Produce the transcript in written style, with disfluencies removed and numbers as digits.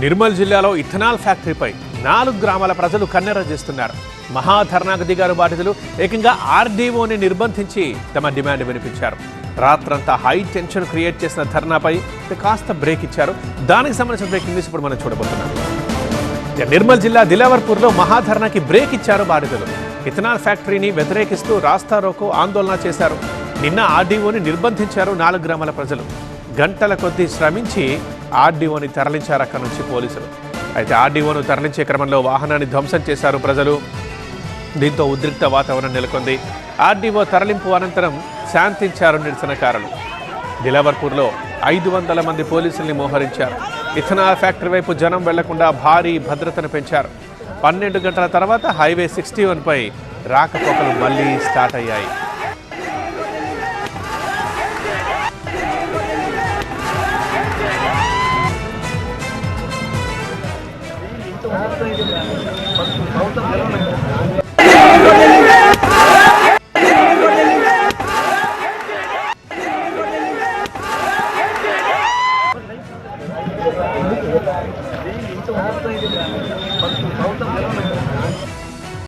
నిర్మల్ జిల్లాలో ఇథనాల్ ఫ్యాక్టరీపై 4 గ్రామాల ప్రజలు కన్నెర చేస్తున్నారు. మహాధర్నాకు దిగారు బాధితులు. ఏకంగా ఆర్డీఓని నిర్బంధించి తమ డిమాండ్ వినిపించారు. రాత్రంతా హై టెన్షన్ క్రియేట్ చేసిన ధర్నాపై కాస్త బ్రేక్ ఇచ్చారు. దానికి సంబంధించిన బ్రేకింగ్ న్యూస్ ఇప్పుడు మనం చూడబోతున్నాం. నిర్మల్ జిల్లా దిలావర్పూర్లో మహాధర్నాకి బ్రేక్ ఇచ్చారు బాధితులు. ఇథనాల్ ఫ్యాక్టరీని వ్యతిరేకిస్తూ రాస్తా రోకో ఆందోళన చేశారు. నిన్న ఆర్డీఓని నిర్బంధించారు 4 గ్రామాల ప్రజలు. గంటల కొద్దీ శ్రమించి ఆర్డీఓని తరలించారు అక్కడి నుంచి పోలీసులు. అయితే ఆర్డీఓను తరలించే క్రమంలో వాహనాన్ని ధ్వంసం చేశారు ప్రజలు. దీంతో ఉద్రిక్త వాతావరణం నెలకొంది. ఆర్డీఓ తరలింపు అనంతరం శాంతించారు నిరసనకారులు. దిలావర్పూర్లో 500 మంది పోలీసుల్ని మోహరించారు. ఇథనాల్ ఫ్యాక్టరీ వైపు జనం వెళ్లకుండా భారీ భద్రతను పెంచారు. 12 గంటల తర్వాత హైవే 61పై రాకపోకలు మళ్లీ స్టార్ట్ అయ్యాయి.